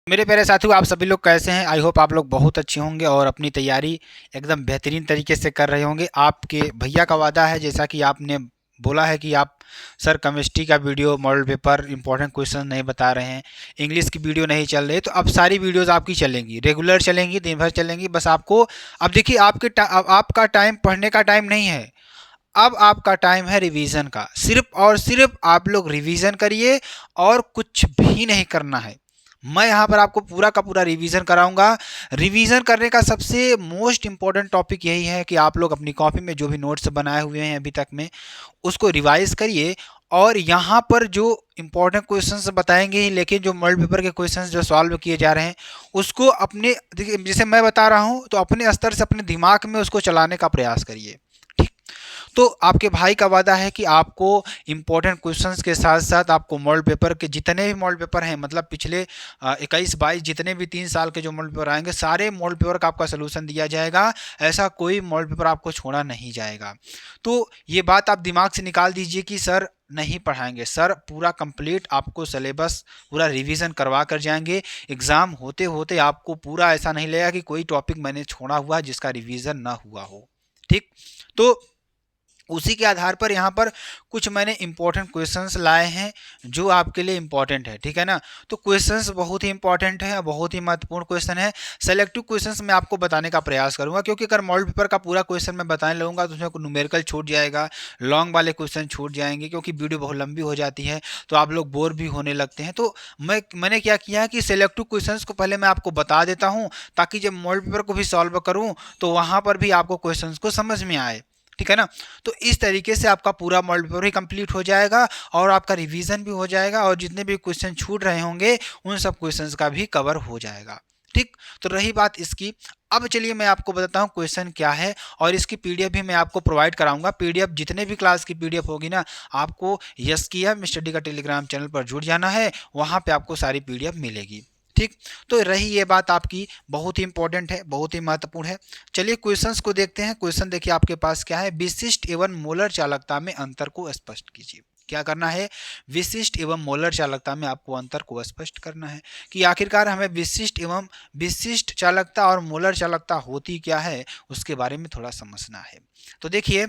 मेरे प्यारे साथियों, आप सभी लोग कैसे हैं? आई होप आप लोग बहुत अच्छे होंगे और अपनी तैयारी एकदम बेहतरीन तरीके से कर रहे होंगे। आपके भैया का वादा है, जैसा कि आपने बोला है कि आप सर केमिस्ट्री का video, model paper, important question नहीं बता रहे हैं, इंग्लिश की वीडियो नहीं चल रही, तो अब सारी वीडियोस आपकी चलेंगी, रेगुलर चलेंगी, दिन भर चलेंगी। बस आपको अब देखिए, अब आपका टाइम पढ़ने का टाइम नहीं है, अब आपका टाइम है रिवीजन का। सिर्फ और सिर्फ आप लोग रिवीजन करिए और कुछ भी नहीं करना है। मैं यहाँ पर आपको पूरा का पूरा रिवीजन कराऊंगा। रिवीजन करने का सबसे मोस्ट इंपॉर्टेंट टॉपिक यही है कि आप लोग अपनी कॉपी में जो भी नोट्स बनाए हुए हैं अभी तक में, उसको रिवाइज करिए। और यहाँ पर जो इंपॉर्टेंट क्वेश्चंस बताएंगे ही, लेकिन जो मॉडल पेपर के क्वेश्चंस जो सॉल्व किए जा रहे हैं, उसको अपने, देखिए जैसे मैं बता रहा हूँ, तो अपने स्तर से अपने दिमाग में उसको चलाने का प्रयास करिए। ठीक, तो आपके भाई का वादा है कि आपको इंपॉर्टेंट क्वेश्चंस के साथ साथ आपको मॉडल पेपर के जितने भी मॉडल पेपर हैं, मतलब पिछले 21-22 जितने भी 3 साल के जो मॉडल पेपर आएंगे, सारे मॉडल पेपर का आपका सोल्यूशन दिया जाएगा। ऐसा कोई मॉडल पेपर आपको छोड़ा नहीं जाएगा। तो ये बात आप दिमाग से निकाल दीजिए कि सर नहीं पढ़ाएंगे। सर पूरा कंप्लीट आपको सिलेबस पूरा रिवीजन करवा कर जाएंगे। एग्ज़ाम होते होते आपको पूरा ऐसा नहीं लगेगा कि कोई टॉपिक मैंने छोड़ा हुआ है जिसका रिवीजन ना हुआ हो। ठीक, तो उसी के आधार पर यहाँ पर कुछ मैंने इंपॉर्टेंट क्वेश्चंस लाए हैं जो आपके लिए इंपॉर्टेंट है। ठीक है ना? तो क्वेश्चंस बहुत ही इंपॉर्टेंट है, बहुत ही महत्वपूर्ण क्वेश्चन है। सेलेक्टिव क्वेश्चंस मैं आपको बताने का प्रयास करूंगा, क्योंकि अगर मॉडल पेपर का पूरा क्वेश्चन मैं बताने लगूंगा तो उसमें न्यूमेरिकल छूट जाएगा, लॉन्ग वाले क्वेश्चन छूट जाएंगे, क्योंकि वीडियो बहुत लंबी हो जाती है तो आप लोग बोर भी होने लगते हैं। तो मैंने क्या किया है कि सेलेक्टिव क्वेश्चन को पहले मैं आपको बता देता हूँ, ताकि जब मॉडल पेपर को भी सॉल्व करूँ तो वहाँ पर भी आपको क्वेश्चन को समझ में आए। ठीक है ना? तो इस तरीके से आपका पूरा मॉडल पेपर ही कंप्लीट हो जाएगा और आपका रिवीजन भी हो जाएगा, और जितने भी क्वेश्चन छूट रहे होंगे उन सब क्वेश्चंस का भी कवर हो जाएगा। ठीक, तो रही बात इसकी। अब चलिए मैं आपको बताता हूँ क्वेश्चन क्या है, और इसकी पीडीएफ भी मैं आपको प्रोवाइड कराऊंगा। पीडीएफ जितने भी क्लास की पीडीएफ होगी ना, आपको यस किया स्टडी का टेलीग्राम चैनल पर जुड़ जाना है, वहाँ पे आपको सारी पीडीएफ मिलेगी। ठीक, तो रही ये बात आपकी, बहुत ही इंपॉर्टेंट है, बहुत ही महत्वपूर्ण है। चलिए क्वेश्चंस को देखते हैं। क्वेश्चन देखिए आपके पास क्या है, विशिष्ट एवं मोलर चालकता में अंतर को स्पष्ट कीजिए। क्या करना है? विशिष्ट एवं मोलर चालकता में आपको अंतर को स्पष्ट करना है कि आखिरकार हमें विशिष्ट चालकता और मोलर चालकता होती क्या है, उसके बारे में थोड़ा समझना है। तो देखिए,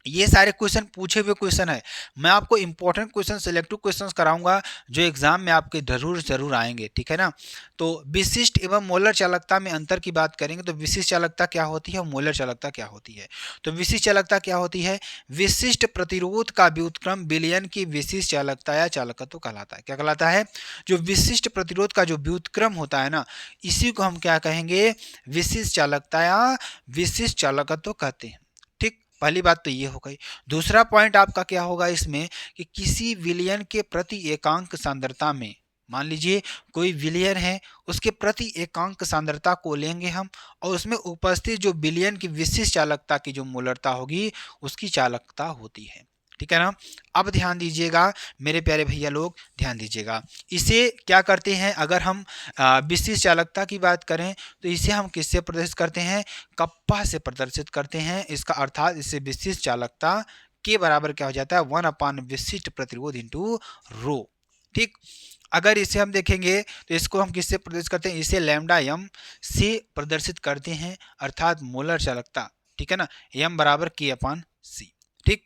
ये सारे क्वेश्चन पूछे हुए क्वेश्चन है। मैं आपको इंपॉर्टेंट क्वेश्चन, सिलेक्टिव क्वेश्चंस कराऊंगा जो एग्जाम में आपके जरूर आएंगे। ठीक है ना? तो विशिष्ट एवं मोलर चालकता में अंतर की बात करेंगे तो विशिष्ट चालकता क्या होती है और मोलर चालकता क्या होती है। तो विशिष्ट चालकता क्या होती है? विशिष्ट प्रतिरोध का व्युत्क्रम विलयन की विशिष्ट चालकता या चालकत्व कहलाता है। क्या कहलाता है? जो विशिष्ट प्रतिरोध का जो व्युत्क्रम होता है ना, इसी को हम क्या कहेंगे? विशिष्ट चालकता या विशिष्ट चालकत्व कहते हैं। ठीक, पहली बात तो ये हो गई। दूसरा पॉइंट आपका क्या होगा इसमें कि किसी विलयन के प्रति एकांक सांद्रता में, मान लीजिए कोई विलयन है, उसके प्रति एकांक सांद्रता को लेंगे हम, और उसमें उपस्थित जो विलयन की विशिष्ट चालकता की जो मोलरता होगी, उसकी चालकता होती है। ठीक है ना? अब ध्यान दीजिएगा मेरे प्यारे भैया लोग, ध्यान दीजिएगा। इसे क्या करते हैं, अगर हम विशिष्ट चालकता की बात करें तो इसे हम किससे प्रदर्शित करते हैं? कप्पा से प्रदर्शित करते हैं। इसका अर्थात इससे विशिष्ट चालकता के बराबर क्या हो जाता है? 1 विशिष्ट प्रतिरोध इंटू रो। ठीक, अगर इसे हम देखेंगे तो इसको हम किससे प्रदर्शित करते हैं? इसे लैम्डा एम से प्रदर्शित करते हैं, अर्थात मोलर चालकता। ठीक है ना? एम बराबर K/C। ठीक,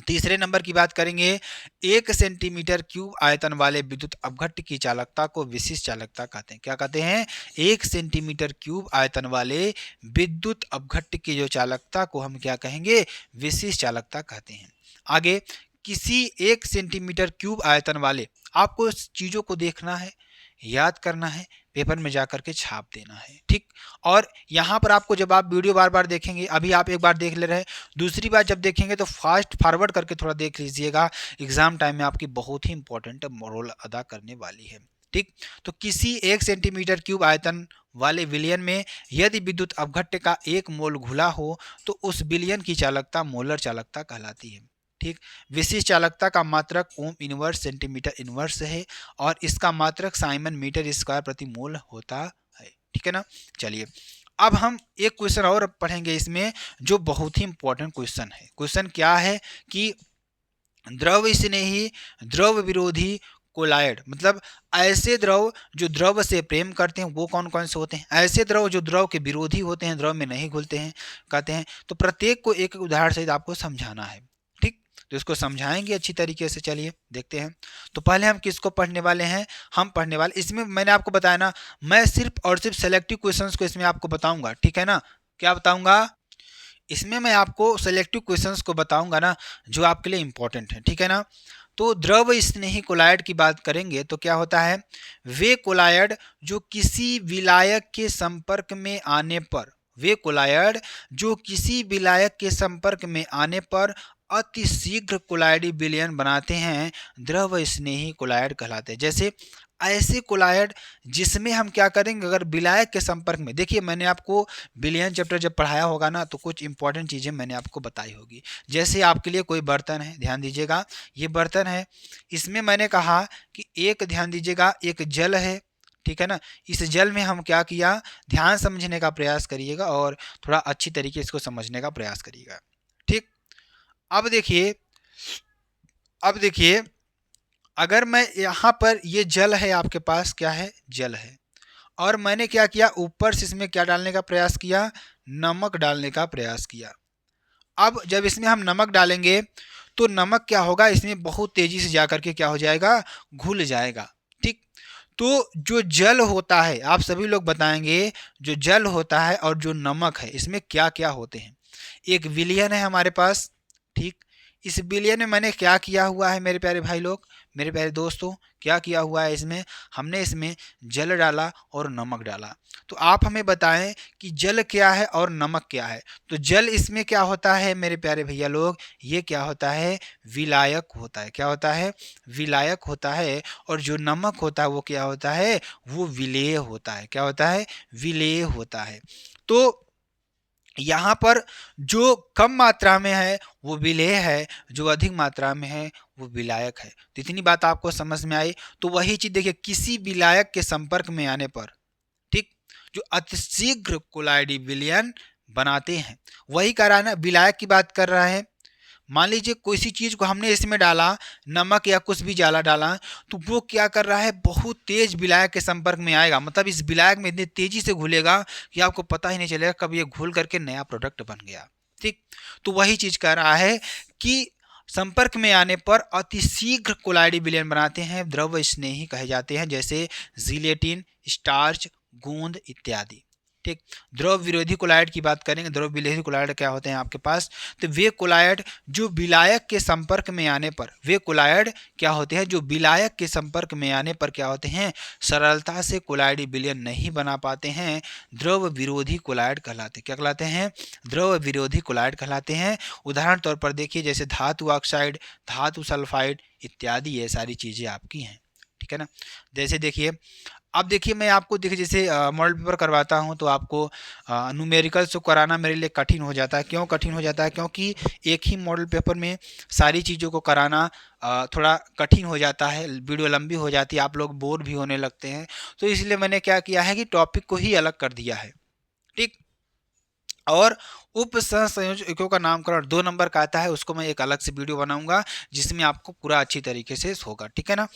तीसरे नंबर की बात करेंगे, 1 सेंटीमीटर क्यूब आयतन वाले विद्युत अपघट्ट की चालकता को विशिष्ट चालकता कहते हैं। क्या कहते हैं? 1 सेंटीमीटर क्यूब आयतन वाले विद्युत अपघट्ट की जो चालकता को हम क्या कहेंगे? विशिष्ट चालकता कहते हैं। आगे, किसी 1 सेंटीमीटर क्यूब आयतन वाले, आपको चीजों को देखना है, याद करना है, पेपर में जाकर के छाप देना है। ठीक, और यहाँ पर आपको जब आप वीडियो बार बार देखेंगे, अभी आप एक बार देख ले रहे हैं, दूसरी बार जब देखेंगे तो फास्ट फॉरवर्ड करके थोड़ा देख लीजिएगा। एग्जाम टाइम में आपकी बहुत ही इंपॉर्टेंट रोल अदा करने वाली है। ठीक, तो किसी 1 सेंटीमीटर क्यूब आयतन वाले विलयन में यदि विद्युत अपघट्ट का 1 मोल घुला हो तो उस विलयन की चालकता मोलर चालकता कहलाती है। ठीक, विशिष्ट चालकता का मात्रक ओम इनवर्स सेंटीमीटर इनवर्स है और इसका मात्रक साइमन मीटर स्क्वायर प्रति मोल होता है। ठीक है ना? चलिए, अब हम एक क्वेश्चन और पढ़ेंगे इसमें, जो बहुत ही इंपॉर्टेंट क्वेश्चन है। क्वेश्चन क्या है कि द्रव स्नेही, द्रव विरोधी कोलायड मतलब ऐसे द्रव जो द्रव से प्रेम करते हैं वो कौन कौन से होते हैं, ऐसे द्रव जो द्रव के विरोधी होते हैं, द्रव में नहीं घुलते हैं कहते हैं। तो प्रत्येक को एक एक उदाहरण सहित आपको समझाना है, ठीक। तो इसको समझाएंगे अच्छी तरीके से, चलिए देखते हैं। तो पहले हम किसको पढ़ने वाले हैं, हम पढ़ने वाले, इसमें मैंने आपको बताया ना, मैं सिर्फ और सिर्फ सेलेक्टिव क्वेश्चंस को इसमें आपको बताऊंगा, ठीक है ना। क्या बताऊंगा, इसमें मैं आपको सेलेक्टिव क्वेश्चंस को बताऊंगा ना जो आपके लिए इंपॉर्टेंट है, ठीक है ना। तो द्रव स्नेही कोलायड की बात करेंगे तो क्या होता है, वे कोलायड जो किसी विलायक के संपर्क में आने पर, वे कोलायड जो किसी विलायक के संपर्क में आने पर अति शीघ्र कोलायडी विलयन बनाते हैं, द्रव स्नेही कोलायड कहलाते हैं। जैसे ऐसे कोलायड जिसमें हम क्या करेंगे, अगर विलायक के संपर्क में, देखिए मैंने आपको विलयन चैप्टर जब पढ़ाया होगा ना तो कुछ इंपॉर्टेंट चीज़ें मैंने आपको बताई होगी। जैसे आपके लिए कोई बर्तन है, ध्यान दीजिएगा, ये बर्तन है, इसमें मैंने कहा कि एक, ध्यान दीजिएगा, एक जल है, ठीक है ना। इस जल में हम क्या किया, ध्यान समझने का प्रयास करिएगा और थोड़ा अच्छी तरीके इसको समझने का प्रयास करिएगा, ठीक। अब देखिए, अब देखिए, अगर मैं यहाँ पर, ये जल है आपके पास, क्या है, जल है, और मैंने क्या किया, ऊपर से इसमें क्या डालने का प्रयास किया, नमक डालने का प्रयास किया। अब जब इसमें हम नमक डालेंगे तो नमक क्या होगा, इसमें बहुत तेजी से जाकर के क्या हो जाएगा, घुल जाएगा, ठीक। तो जो जल होता है, आप सभी लोग बताएंगे, जो जल होता है और जो नमक है इसमें क्या क्या होते हैं। एक विलयन है हमारे पास, ठीक। इस विलयन में मैंने क्या किया हुआ है मेरे प्यारे भाई लोग, मेरे प्यारे दोस्तों, क्या किया हुआ है इसमें, हमने इसमें जल डाला और नमक डाला। तो आप हमें बताएं कि जल क्या है और नमक क्या है। तो जल इसमें क्या होता है मेरे प्यारे भैया लोग, ये क्या होता है, विलायक होता है, क्या होता है, विलायक होता है। और जो नमक होता है वो क्या होता है, वो विलेय होता है, क्या होता है, विलेय होता है। तो यहाँ पर जो कम मात्रा में है वो विलेय है, जो अधिक मात्रा में है वो विलायक है। तो इतनी बात आपको समझ में आई। तो वही चीज देखिए, किसी विलायक के संपर्क में आने पर, ठीक, जो अतिशीघ्र कोलायडी विलयन बनाते हैं, वही कह रहा है ना, विलायक की बात कर रहा है। मान लीजिए कोई सी चीज को हमने इसमें डाला, नमक या कुछ भी जाला डाला, तो वो क्या कर रहा है, बहुत तेज विलायक के संपर्क में आएगा, मतलब इस विलायक में इतनी तेजी से घुलेगा कि आपको पता ही नहीं चलेगा कब ये घुल करके नया प्रोडक्ट बन गया, ठीक। तो वही चीज कह रहा है कि संपर्क में आने पर अतिशीघ्र कोलायडी विलयन बनाते हैं, द्रव स्नेही कहे जाते हैं, जैसे जिलेटिन, स्टार्च, गोंद इत्यादि, ठीक। द्रव विरोधी कोलायड की बात करेंगे, द्रव विरोधी कोलायड क्या होते हैं आपके पास, तो वे कोलायड जो विलायक के संपर्क में आने पर, वे कोलायड क्या होते हैं, जो विलायक के संपर्क में आने पर क्या होते हैं, सरलता से कोलायडी विलयन नहीं बना पाते हैं, द्रव विरोधी कोलायड कहलाते, क्या कहलाते हैं, द्रव विरोधी कोलायड कहलाते हैं। उदाहरण तौर पर देखिए, जैसे धातु ऑक्साइड, धातु सल्फाइड इत्यादि, ये सारी चीजें आपकी हैं, ठीक है ना। जैसे देखिए, अब देखिए मैं आपको देखिए, जैसे मॉडल पेपर करवाता हूं तो आपको न्यूमेरिकल्स को कराना मेरे लिए कठिन हो जाता है। क्यों कठिन हो जाता है, क्योंकि एक ही मॉडल पेपर में सारी चीज़ों को कराना थोड़ा कठिन हो जाता है, वीडियो लंबी हो जाती है, आप लोग बोर भी होने लगते हैं। तो इसलिए मैंने क्या किया है कि टॉपिक को ही अलग कर दिया है, ठीक। और उप सहसंयोजकों का नामकरण 2 नंबर का आता है, उसको मैं एक अलग से वीडियो बनाऊंगा जिसमें आपको पूरा अच्छी तरीके से होगा, ठीक है ना।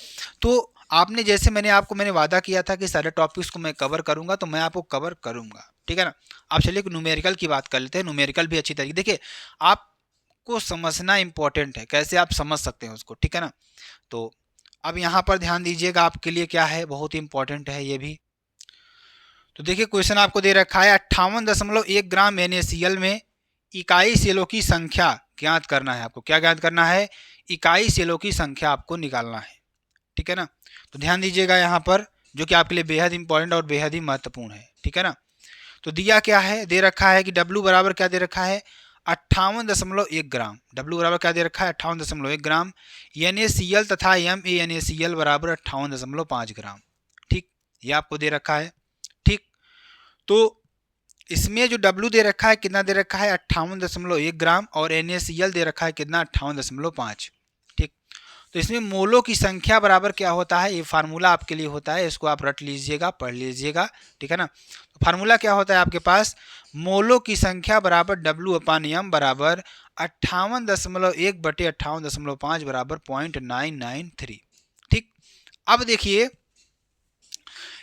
तो आपने, जैसे मैंने वादा किया था कि सारे टॉपिक्स को मैं कवर करूंगा, तो मैं आपको कवर करूंगा, ठीक है ना। आप चलिए न्यूमेरिकल की बात कर लेते हैं। न्यूमेरिकल भी अच्छी तरीके, देखिए आपको समझना इंपॉर्टेंट है, कैसे आप समझ सकते हैं उसको, ठीक है ना। तो अब यहाँ पर ध्यान दीजिएगा, आपके लिए क्या है, बहुत ही इंपॉर्टेंट है ये भी। तो देखिए क्वेश्चन आपको दे रखा है 58.1 ग्राम NaCl में इकाई सेलों की संख्या ज्ञात करना है। आपको क्या ज्ञात करना है, इकाई सेलों की संख्या आपको निकालना है, ठीक है ना। तो ध्यान दीजिएगा यहाँ पर, जो कि आपके लिए बेहद इंपॉर्टेंट और बेहद ही महत्वपूर्ण है, ठीक है ना। तो दिया क्या है, दे रखा है कि W बराबर क्या दे रखा है, 58.1 ग्राम। W बराबर क्या दे रखा है, 58.1 ग्राम। NaCl तथा MaNaCl बराबर 58.5 ग्राम, ठीक, ये आपको दे रखा है, ठीक। तो इसमें जो W दे रखा है कितना दे रखा है, 58.1 ग्राम, और NaCl दे रखा है कितना, 58.5, ठीक। तो इसमें मोलों की संख्या बराबर क्या होता है, ये फार्मूला आपके लिए होता है, इसको आप रट लीजिएगा, पढ़ लीजिएगा, ठीक है ना। तो फार्मूला क्या होता है आपके पास, मोलों की संख्या बराबर W/M बराबर 58.1 बटे 58.5 बराबर 0.993, ठीक। अब देखिए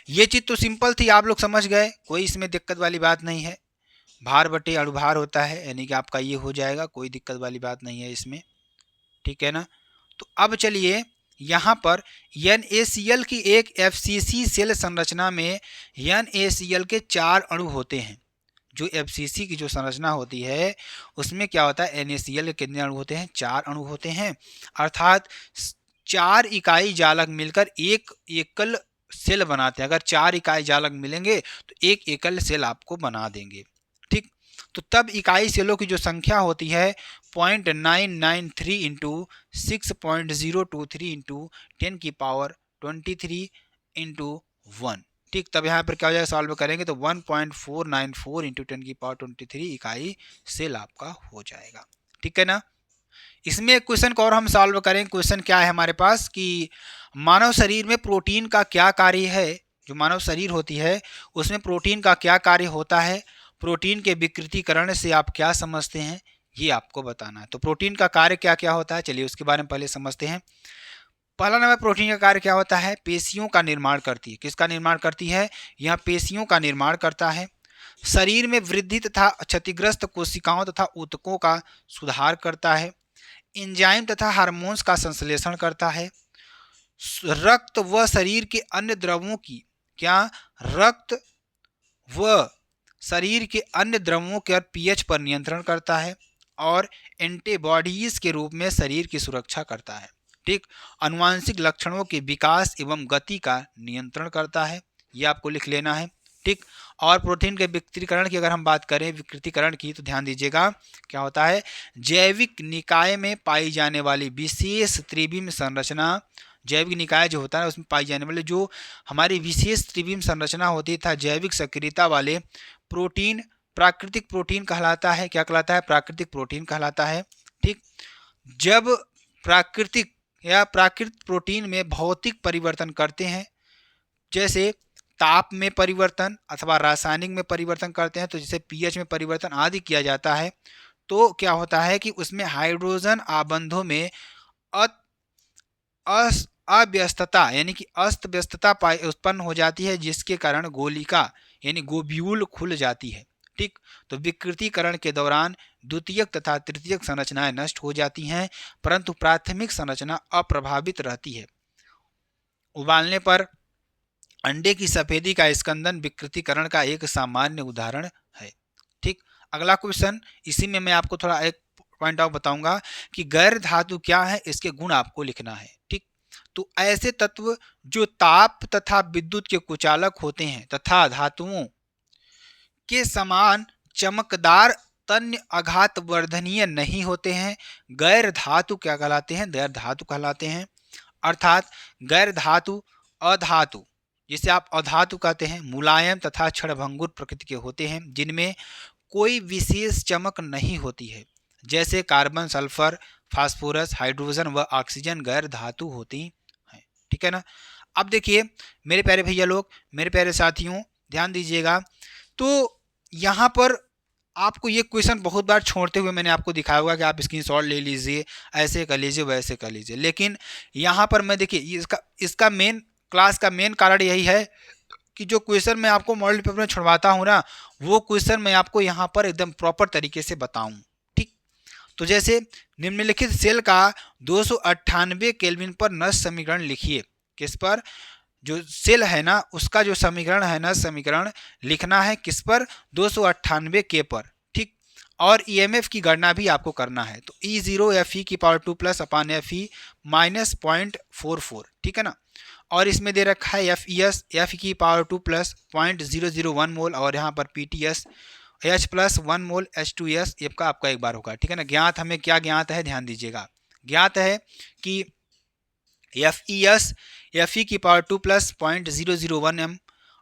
ये चीज तो सिंपल थी, आप लोग समझ गए, कोई इसमें दिक्कत वाली बात नहीं है। भार बटे अणुभार होता है, यानी कि आपका ये हो जाएगा, कोई दिक्कत वाली बात नहीं है इसमें, ठीक है ना। तो अब चलिए यहाँ पर NaCl की एक FCC सेल संरचना में NaCl के 4 अणु होते हैं। जो FCC की जो संरचना होती है उसमें क्या होता है, NaCl के कितने अणु होते हैं, 4 अणु होते हैं। अर्थात 4 इकाई जालक मिलकर एक एकल सेल बनाते हैं। अगर 4 इकाई जालक मिलेंगे तो एक एकल सेल आपको बना देंगे, ठीक। तो तब इकाई सेलों की जो संख्या होती है 0.993 इंटू 6.023 इंटू 10 की पावर 23 इंटू 1, ठीक। तब यहाँ पर क्या हो जाएगा, सॉल्व करेंगे तो 1.494 इंटू 10 की पावर 23 इकाई सेल आपका हो जाएगा, ठीक है ना। इसमें एक क्वेश्चन को और हम सॉल्व करें। क्वेश्चन क्या है हमारे पास कि मानव शरीर में प्रोटीन का क्या कार्य है। जो मानव शरीर होती है उसमें प्रोटीन का क्या कार्य होता है, प्रोटीन के विकृतीकरण से आप क्या समझते हैं, ये आपको बताना है। तो प्रोटीन का कार्य क्या क्या होता है, चलिए उसके बारे में पहले समझते हैं। पहला नंबर, प्रोटीन का कार्य क्या होता है, पेशियों का निर्माण करती है। किसका निर्माण करती है, यह पेशियों का निर्माण करता है। शरीर में वृद्धि तथा क्षतिग्रस्त कोशिकाओं तथा ऊतकों का सुधार करता है। एंजाइम तथा हार्मोन्स का संश्लेषण करता है। रक्त व शरीर के अन्य द्रवों की क्या, रक्त व शरीर के अन्य द्रवों के पीएच पर नियंत्रण करता है। और एंटीबॉडीज के रूप में शरीर की सुरक्षा करता है, ठीक। अनुवांशिक लक्षणों के विकास एवं गति का नियंत्रण करता है, ये आपको लिख लेना है, ठीक। और प्रोटीन के विकृतीकरण की अगर हम बात करें, विकृतीकरण की, तो ध्यान दीजिएगा क्या होता है, जैविक निकाय में पाई जाने वाली विशेष त्रिविम संरचना, जैविक निकाय जो होता है उसमें पाई जाने वाले जो हमारी विशेष त्रिविम संरचना होती था, जैविक सक्रियता वाले प्रोटीन प्राकृतिक प्रोटीन कहलाता है। क्या कहलाता है, प्राकृतिक प्रोटीन कहलाता है, ठीक। जब प्राकृतिक या प्राकृत प्रोटीन में भौतिक परिवर्तन करते हैं, जैसे ताप में परिवर्तन अथवा रासायनिक में परिवर्तन करते हैं, तो जैसे पीएच में परिवर्तन आदि किया जाता है, तो क्या होता है कि उसमें हाइड्रोजन आबंधों में अव्यस्तता यानी कि अस्त व्यस्तता उत्पन्न हो जाती है, जिसके कारण गोलिका यानी गोब्यूल खुल जाती है, ठीक। तो विकृतीकरण के दौरान द्वितीयक तथा तृतीयक संरचनाएं नष्ट हो जाती हैं, परंतु प्राथमिक संरचना अप्रभावित रहती है। उबालने पर अंडे की सफेदी का स्कंदन विकृतीकरण का एक सामान्य उदाहरण है, ठीक। अगला क्वेश्चन, इसी में मैं आपको थोड़ा एक पॉइंट आउट बताऊंगा कि गैर धातु क्या है, इसके गुण आपको लिखना है, ठीक। तो ऐसे तत्व जो ताप तथा विद्युत के कुचालक होते हैं तथा धातुओं के समान चमकदार तन्य आघात वर्धनीय नहीं होते हैं, गैर धातु क्या कहलाते हैं, गैर धातु कहलाते हैं। अर्थात गैर धातु अधातु, जिसे आप अधातु कहते हैं, मुलायम तथा क्षणभंगुर प्रकृति के होते हैं, जिनमें कोई विशेष चमक नहीं होती है। जैसे कार्बन, सल्फर, फास्फोरस, हाइड्रोजन व ऑक्सीजन गैर धातु होती हैं, ठीक है ना। अब देखिए मेरे प्यारे भैया लोग, मेरे प्यारे साथियों, ध्यान दीजिएगा। तो यहाँ पर आपको ये क्वेश्चन बहुत बार छोड़ते हुए मैंने आपको दिखाया होगा कि आप स्क्रीनशॉट ले लीजिए, ऐसे कर लीजिए, वैसे कर लीजिए, लेकिन यहाँ पर मैं देखिए इसका मेन क्लास का मेन कारण यही है कि जो क्वेश्चन मैं आपको मॉडल पेपर में छुड़वाता हूँ ना, वो क्वेश्चन मैं आपको यहाँ पर एकदम प्रॉपर तरीके से बताऊँ, ठीक। तो जैसे निम्नलिखित सेल का 298 केल्विन पर नष्ट समीकरण लिखिए। किस पर, जो सेल है ना उसका जो समीकरण है ना, समीकरण लिखना है किस पर, 298 के पर, ठीक। और ईएमएफ की गणना भी आपको करना है, तो E0 Fe की पावर 2 प्लस अपान Fe माइनस 0.44, ठीक है ना। और इसमें दे रखा है FES F की पावर 2 प्लस 0.001 मोल, और यहाँ पर PTS H प्लस 1 मोल H2S का आपका एक बार होगा, ठीक है ना। ज्ञात हमें क्या ज्ञात है, ध्यान दीजिएगा। ज्ञात है कि FES Fe की पावर 2 प्लस 0.001 m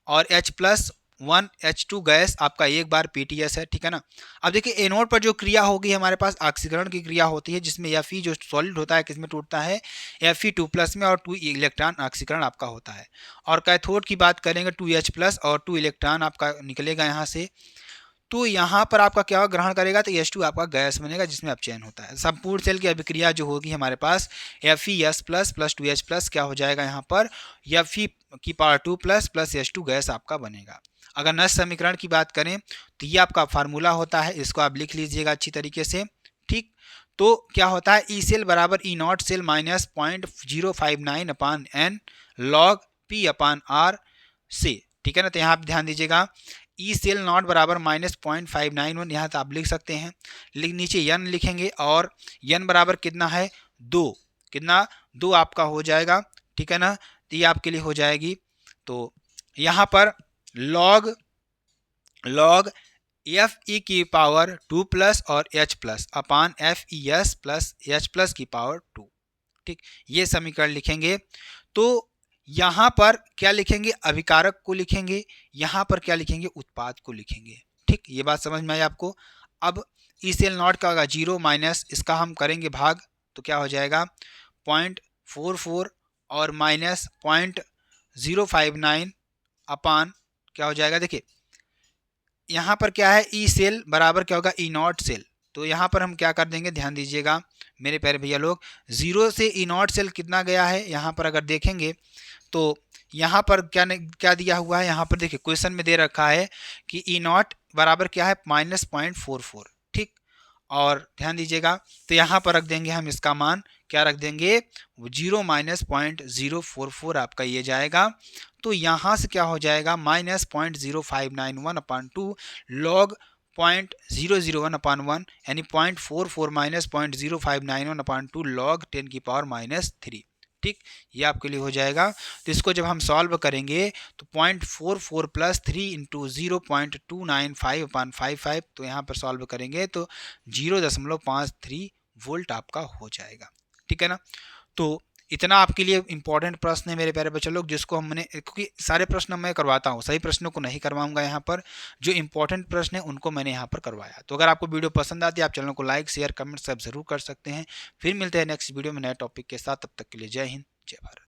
और H प्लस 1 H2 गैस आपका एक बार PTS है, ठीक है ना। अब देखिए एनोड पर जो क्रिया होगी हमारे पास ऑक्सीकरण की क्रिया होती है, जिसमें Fe जो सॉलिड होता है किसमें टूटता है, Fe2 प्लस में, और 2 इलेक्ट्रॉन ऑक्सीकरण आपका होता है। और कैथोड की बात करेंगे 2H प्लस और 2 इलेक्ट्रॉन आपका निकलेगा यहाँ से। तो यहाँ पर आपका क्या ग्रहण करेगा, तो H2 आपका गैस बनेगा जिसमें अपचयन होता है। संपूर्ण सेल की अभिक्रिया जो होगी हमारे पास FeS प्लस 2H प्लस क्या हो जाएगा यहाँ पर Fe2 प्लस H2 गैस आपका बनेगा। अगर नष्ट समीकरण की बात करें तो ये आपका फार्मूला होता है, इसको आप लिख लीजिएगा अच्छी तरीके से। ठीक, तो क्या होता है, ई सेल बराबर E naught cell minus 0.059 upon N log P upon R से। ठीक है ना, तो यहाँ आप ध्यान दीजिएगा ई सेल नॉट बराबर माइनस 0.591, यहाँ तो आप लिख सकते हैं। नीचे यन लिखेंगे और यन बराबर कितना है 2, कितना 2 आपका हो जाएगा। ठीक है ना, तो ये आपके लिए हो जाएगी। तो यहाँ पर लॉग एफ ई की पावर 2 प्लस और H plus upon F E S plus H plus की पावर 2। ठीक, ये समीकरण लिखेंगे। तो यहाँ पर क्या लिखेंगे, अभिकारक को लिखेंगे, यहाँ पर क्या लिखेंगे, उत्पाद को लिखेंगे। ठीक, ये बात समझ में आई आपको। अब ई सेल नॉट का होगा 0 माइनस इसका हम करेंगे भाग, तो क्या हो जाएगा 0.44 और माइनस 0.059 अपान क्या हो जाएगा, देखिए यहाँ पर क्या है, ई सेल बराबर क्या होगा ई नॉट सेल। तो यहाँ पर हम क्या कर देंगे, ध्यान दीजिएगा मेरे प्यारे भैया लोग, 0 से ई नॉट सेल कितना गया है, यहाँ पर अगर देखेंगे तो यहाँ पर क्या दिया हुआ है, यहाँ पर देखिए क्वेश्चन में दे रखा है कि ई नॉट बराबर क्या है माइनस 0.44। ठीक, और ध्यान दीजिएगा तो यहाँ पर रख देंगे हम इसका मान, क्या रख देंगे 0 माइनस 0.044 आपका ये जाएगा। तो यहाँ से क्या हो जाएगा माइनस 0.0591 अपान 2 लॉग 0.001 अपान 1 यानी 0.44 माइनस 0.0591 अपान 2 लॉग 10 की पावर माइनस 3। ठीक, ये आपके लिए हो जाएगा। तो इसको जब हम सॉल्व करेंगे तो 0.44 प्लस 3 इंटू 0.295 अपान 55, तो यहाँ पर सॉल्व करेंगे तो 0.53 वोल्ट आपका हो जाएगा। ठीक है ना, तो इतना आपके लिए इंपॉर्टेंट प्रश्न है मेरे प्यारे बच्चे लोग, जिसको हमने, क्योंकि सारे प्रश्न मैं करवाता हूँ, सही प्रश्नों को नहीं करवाऊंगा, यहाँ पर जो इंपॉर्टेंट प्रश्न है उनको मैंने यहाँ पर करवाया। तो अगर आपको वीडियो पसंद आती है आप चैनल को लाइक शेयर कमेंट सब जरूर कर सकते हैं। फिर मिलते हैं नेक्स्ट वीडियो में नए टॉपिक के साथ, तब तक के लिए जय हिंद जय भारत।